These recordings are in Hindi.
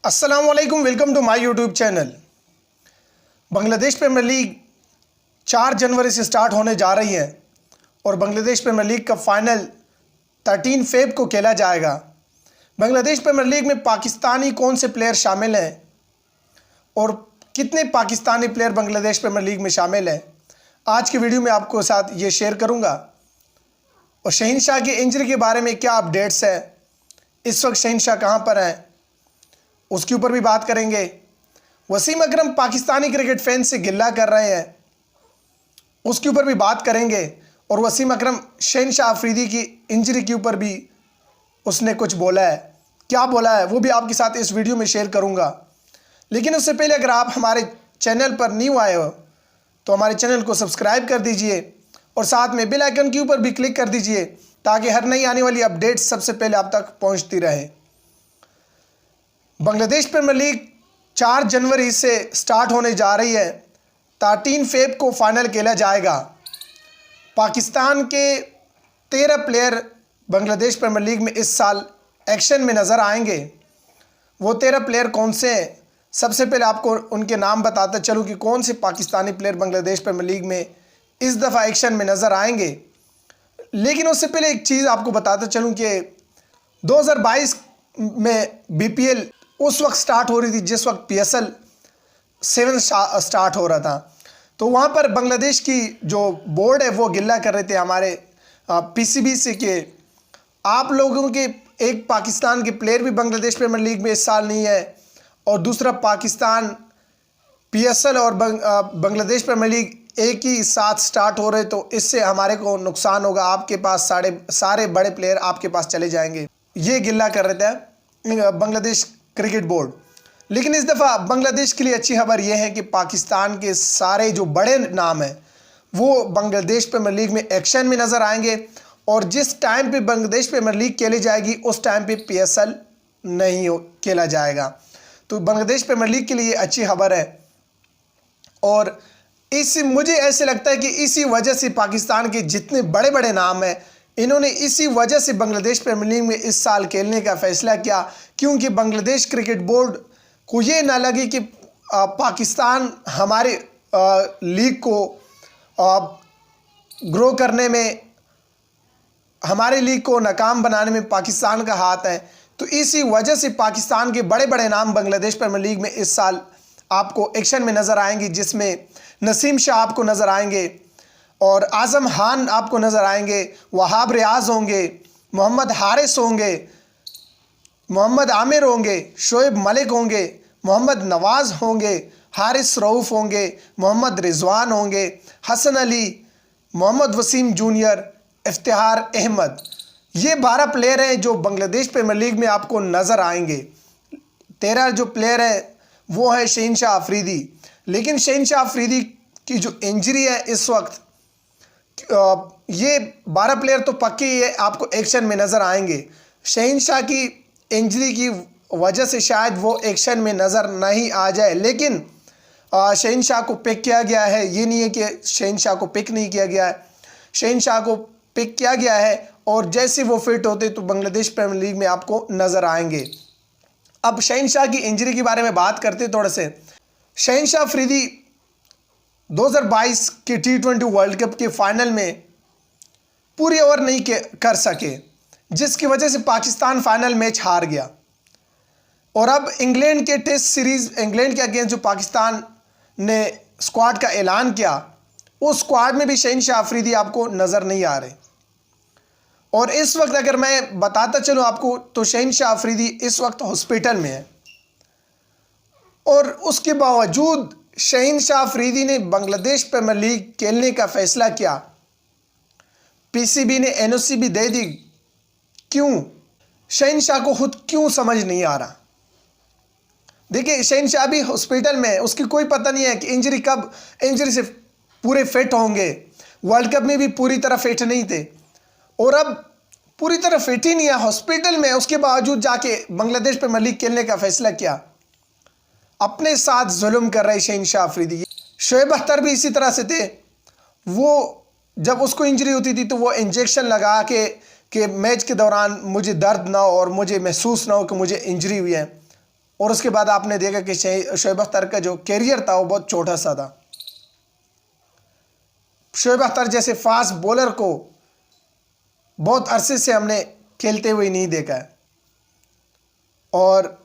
अस्सलामुअलैकुम, welcome to my YouTube channel. Bangladesh premier league 4 जनवरी से स्टार्ट होने जा रही है और बांग्लादेश प्रीमियर लीग का फाइनल 13 फेब को खेला जाएगा। बांग्लादेश प्रीमियर लीग में पाकिस्तानी कौन से प्लेयर शामिल हैं और कितने Pakistani player Bangladesh premier league में शामिल हैं, आज की वीडियो में आपको साथ ये शेयर करूँगा। और शहीनशाह की इंजरी के बारे में क्या अपडेट्स है, इस वक्त शहीनशाह कहाँ पर हैं, उसके ऊपर भी बात करेंगे। वसीम अकरम पाकिस्तानी क्रिकेट फैन से गिल्ला कर रहे हैं, उसके ऊपर भी बात करेंगे। और वसीम अकरम शहीनशाह अफरीदी की इंजरी के ऊपर भी उसने कुछ बोला है, क्या बोला है वो भी आपके साथ इस वीडियो में शेयर करूंगा। लेकिन उससे पहले अगर आप हमारे चैनल पर न्यू आए हो तो हमारे चैनल को सब्सक्राइब कर दीजिए और साथ में बेल आइकन के ऊपर भी क्लिक कर दीजिए ताकि हर नई आने वाली अपडेट्स सबसे पहले आप तक पहुंचती रहे। बांग्लादेश प्रीमियर लीग 4 जनवरी से स्टार्ट होने जा रही है। 13 फेब को फाइनल खेला जाएगा। पाकिस्तान के 13 प्लेयर बांग्लादेश प्रीमियर लीग में इस साल एक्शन में नज़र आएंगे। वो 13 प्लेयर कौन से हैं, सबसे पहले आपको उनके नाम बताता चलूँ कि कौन से Pakistani player Bangladesh premier league में इस दफ़ा एक्शन में नज़र आएंगे। लेकिन उससे पहले एक चीज़ आपको बताता चलूँ कि 2022 में BPL उस वक्त स्टार्ट हो रही थी जिस वक्त PSL 7 स्टार्ट हो रहा था। तो वहाँ पर बांग्लादेश की जो बोर्ड है वो गिल्ला कर रहे थे हमारे PCB से कि आप लोगों के एक पाकिस्तान के प्लेयर भी बांग्लादेश प्रीमियर लीग में इस साल नहीं है और दूसरा पाकिस्तान PSL और बांग्लादेश प्रीमियर लीग एक ही साथ स्टार्ट हो रहे, तो इससे हमारे को नुकसान होगा, आपके पास सारे बड़े प्लेयर आपके पास चले जाएंगे। ये गिल्ला कर रहे थे बांग्लादेश क्रिकेट बोर्ड। लेकिन इस दफ़ा बांग्लादेश के लिए अच्छी खबर यह है कि पाकिस्तान के सारे जो बड़े नाम हैं वो बांग्लादेश प्रीमियर लीग में एक्शन में नज़र आएंगे और जिस टाइम पे बांग्लादेश प्रीमियर लीग खेली जाएगी उस टाइम पे PSL नहीं खेला जाएगा। तो बांग्लादेश प्रीमियर लीग के लिए अच्छी खबर है और मुझे ऐसे लगता है कि इसी वजह से पाकिस्तान के जितने बड़े बड़े नाम हैं इन्होंने इसी वजह से बांग्लादेश प्रीमियर लीग में इस साल खेलने का फैसला किया, क्योंकि बांग्लादेश क्रिकेट बोर्ड को ये ना लगे कि पाकिस्तान हमारे लीग को ग्रो करने में, हमारे लीग को नाकाम बनाने में पाकिस्तान का हाथ है। तो इसी वजह से पाकिस्तान के बड़े बड़े नाम बांग्लादेश प्रीमियर लीग में इस साल आपको एक्शन में नज़र आएंगे, जिसमें नसीम शाह आपको नज़र आएंगे और आज़म खान आपको नज़र आएंगे, वहाब रियाज होंगे, मोहम्मद हारिस होंगे, मोहम्मद आमिर होंगे, शोएब मलिक होंगे, मोहम्मद नवाज़ होंगे, हारिस रऊफ़ होंगे, मोहम्मद रिजवान होंगे, हसन अली, मोहम्मद वसीम जूनियर, इफ्तिहार अहमद। ये 12 प्लेयर हैं जो बांग्लादेश प्रीमियर लीग में आपको नज़र आएंगे। 13 जो प्लेयर हैं वो है शहीनशाह अफरीदी। लेकिन शहीनशाह अफरीदी की जो इंजरी है इस वक्त, ये 12 प्लेयर तो पक्के ही है आपको एक्शन में नज़र आएंगे। शहीनशाह की इंजरी की वजह से शायद वो एक्शन में नज़र नहीं आ जाए, लेकिन शहीनशाह को पिक किया गया है। ये नहीं है कि शहीनशाह को पिक नहीं किया गया है, शहीनशाह को पिक किया गया है और जैसे वो फिट होते तो बांग्लादेश प्रीमियर लीग में आपको नज़र आएंगे। अब शहीनशाह की इंजरी के बारे में बात करते थोड़े से। शहीनशाह अफरीदी 2022 के T20 वर्ल्ड कप के फाइनल में पूरी ओवर नहीं कर सके, जिसकी वजह से पाकिस्तान फाइनल मैच हार गया। और अब इंग्लैंड के टेस्ट सीरीज़, इंग्लैंड के अगेंस्ट जो पाकिस्तान ने स्क्वाड का ऐलान किया, उस स्क्वाड में भी शहीनशाह अफरीदी आपको नज़र नहीं आ रहे। और इस वक्त अगर मैं बताता चलूँ आपको तो शहीनशाह अफरीदी इस वक्त हॉस्पिटल में है और उसके बावजूद शहीनशाह अफरीदी ने बांग्लादेश प्रीमियर लीग खेलने का फैसला किया। PCB ने NOC भी दे दी। क्यों? शहीनशाह को खुद क्यों समझ नहीं आ रहा। देखिए, शहीनशाह भी हॉस्पिटल में है, उसकी कोई पता नहीं है कि इंजरी से पूरे फिट होंगे। वर्ल्ड कप में भी पूरी तरह फिट नहीं थे और अब पूरी तरह फिट ही नहीं है, हॉस्पिटल में, उसके बावजूद जाके बांग्लादेश प्रीमियर लीग खेलने का फैसला किया। अपने साथ जुल्म कर रहे शहीनशाह अफरीदी। शोएब अख्तर भी इसी तरह से थे। वो जब उसको इंजरी होती थी तो वो इंजेक्शन लगा के मैच के दौरान मुझे दर्द ना हो और मुझे महसूस ना हो कि मुझे इंजरी हुई है, और उसके बाद आपने देखा कि शोएब अख्तर का जो कैरियर था वो बहुत छोटा सा था। शोएब अख्तर जैसे फास्ट बॉलर को बहुत अरसे से हमने खेलते हुए नहीं देखा है, और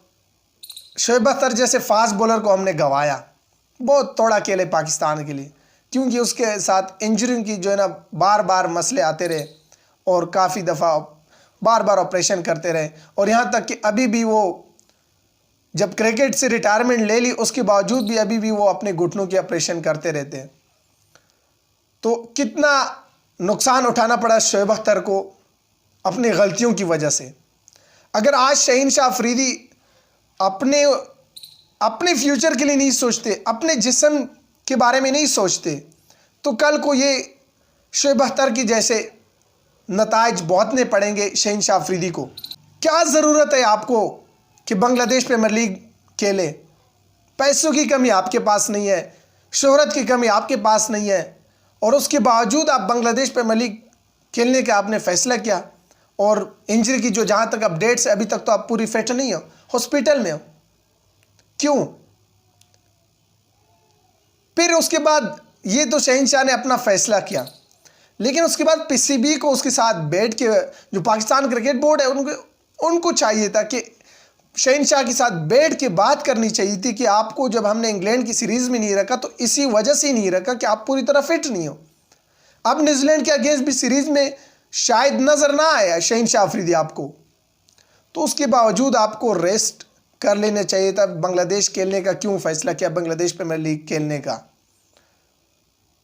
शोएब अख्तर जैसे फास्ट बॉलर को हमने गंवाया। बहुत थोड़ा खेले पाकिस्तान के लिए, क्योंकि उसके साथ इंजरी की जो है ना बार बार मसले आते रहे, और काफ़ी दफ़ा बार बार ऑपरेशन करते रहे, और यहाँ तक कि अभी भी वो जब क्रिकेट से रिटायरमेंट ले ली उसके बावजूद भी अभी भी वो अपने घुटनों के ऑपरेशन करते रहते हैं। तो कितना नुकसान उठाना पड़ा शोएब अख्तर को अपनी गलतियों की वजह से। अगर आज शहीनशाह अफरीदी अपने फ्यूचर के लिए नहीं सोचते, अपने जिस्म के बारे में नहीं सोचते, तो कल को ये शोएब अख्तर की जैसे नताइज भुगतने पड़ेंगे शहीनशाह अफरीदी को। क्या ज़रूरत है आपको कि बांग्लादेश प्रीमियर लीग खेले? पैसों की कमी आपके पास नहीं है, शोहरत की कमी आपके पास नहीं है, और उसके बावजूद आप बांग्लादेश प्रीमियर लीग खेलने का आपने फैसला किया। और इंजरी की जो जहाँ तक अपडेट्स है, अभी तक तो आप पूरी फिट नहीं हो, हॉस्पिटल में हो। क्यों? फिर उसके बाद ये तो शहनशाह ने अपना फैसला किया, लेकिन उसके बाद पीसीबी को उसके साथ बैठ के जो पाकिस्तान क्रिकेट बोर्ड है उनको चाहिए था कि शहनशाह के साथ बैठ के बात करनी चाहिए थी कि आपको जब हमने इंग्लैंड की सीरीज़ में नहीं रखा तो इसी वजह से ही नहीं रखा कि आप पूरी तरह फिट नहीं हो। अब न्यूजीलैंड के अगेंस्ट भी सीरीज़ में शायद नज़र ना आया शहनशाह अफरीदी आपको, तो उसके बावजूद आपको रेस्ट कर लेना चाहिए था। बांग्लादेश खेलने का क्यों फैसला किया, बांग्लादेश प्रीमियर लीग खेलने का?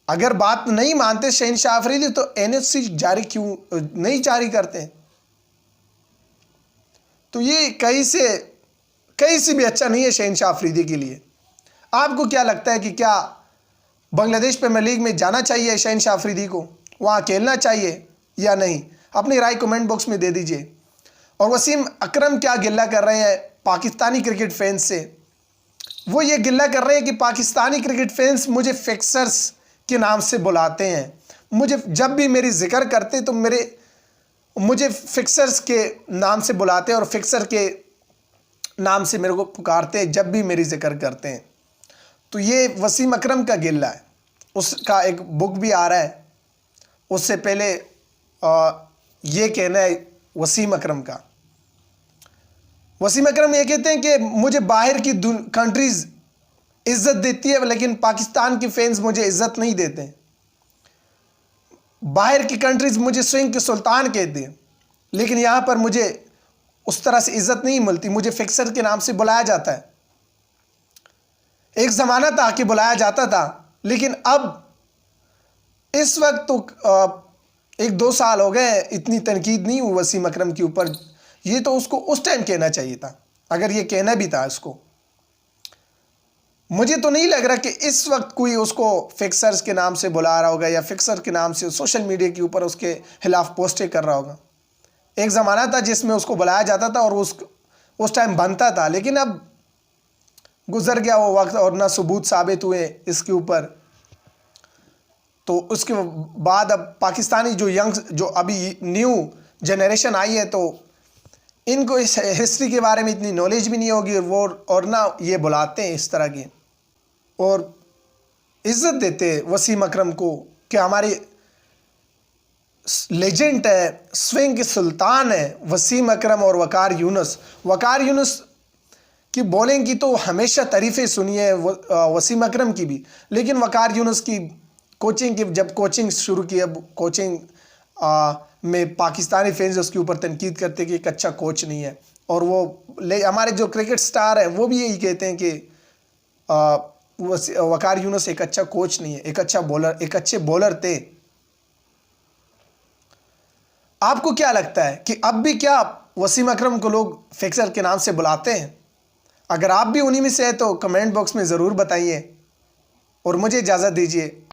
अगर बात नहीं मानते शहनशाह अफरीदी तो एनओसी जारी क्यों नहीं जारी करते? तो ये कहीं से भी अच्छा नहीं है शहनशाह अफरीदी के लिए। आपको क्या लगता है कि क्या बांग्लादेश प्रीमियर लीग में जाना चाहिए शहनशाह अफरीदी को, वहाँ खेलना चाहिए या नहीं? अपनी राय कमेंट बॉक्स में दे दीजिए। और वसीम अकरम क्या गिल्ला कर रहे हैं पाकिस्तानी क्रिकेट फैंस से? वो ये गिल्ला कर रहे हैं कि पाकिस्तानी क्रिकेट फैंस मुझे फिक्सर्स के नाम से बुलाते हैं, मुझे जब भी मेरी जिक्र करते तो मुझे फिक्सर्स के नाम से बुलाते हैं, और फिक्सर के नाम से मेरे को पुकारते हैं जब भी मेरी जिक्र करते हैं। तो ये वसीम अकरम का गिल्ला है। उसका एक बुक भी आ रहा है, उससे पहले ये कहना है वसीम अकरम का। वसीम अकरम ये कहते हैं कि मुझे बाहर की कंट्रीज़ इज़्ज़त देती है, लेकिन पाकिस्तान के फैंस मुझे इज़्ज़त नहीं देते। बाहर की कंट्रीज़ मुझे स्विंग के सुल्तान कहते हैं, लेकिन यहाँ पर मुझे उस तरह से इज़्ज़त नहीं मिलती, मुझे फिक्सर के नाम से बुलाया जाता है। एक ज़माना था कि बुलाया जाता था, लेकिन अब इस वक्त तो 1-2 साल हो गए, इतनी तनकीद नहीं हुई वसीम अकरम के ऊपर। ये तो उसको उस टाइम कहना चाहिए था, अगर ये कहना भी था उसको। मुझे तो नहीं लग रहा कि इस वक्त कोई उसको फिक्सर्स के नाम से बुला रहा होगा, या फिक्सर के नाम से सोशल मीडिया के ऊपर उसके खिलाफ पोस्टें कर रहा होगा। एक ज़माना था जिसमें उसको बुलाया जाता था और उस टाइम बनता था, लेकिन अब गुजर गया वो वक्त और ना सबूत साबित हुए इसके ऊपर। तो उसके बाद अब पाकिस्तानी जो अभी न्यू जनरेशन आई है, तो इनको इस हिस्ट्री के बारे में इतनी नॉलेज भी नहीं होगी, वो और ना ये बुलाते हैं इस तरह की, और इज़्ज़त देते वसीम अकरम को कि हमारे लेजेंड है, स्विंग के सुल्तान है वसीम अकरम और वकार यूनुस। वकार यूनुस की बॉलिंग की तो हमेशा तारीफ़ें सुनी है वसीम अकरम की भी, लेकिन वकार यूनुस की कोचिंग की जब कोचिंग शुरू की, अब कोचिंग में पाकिस्तानी फैंस उसके ऊपर तनकीद करते कि एक अच्छा कोच नहीं है। और वो हमारे जो क्रिकेट स्टार हैं वो भी यही कहते हैं कि वकार यूनुस एक अच्छा कोच नहीं है, एक अच्छा बॉलर, एक अच्छे बॉलर थे। आपको क्या लगता है कि अब भी क्या वसीम अकरम को लोग फिक्सर के नाम से बुलाते हैं? अगर आप भी उन्हीं में से हैं तो कमेंट बॉक्स में ज़रूर बताइए, और मुझे इजाज़त दीजिए।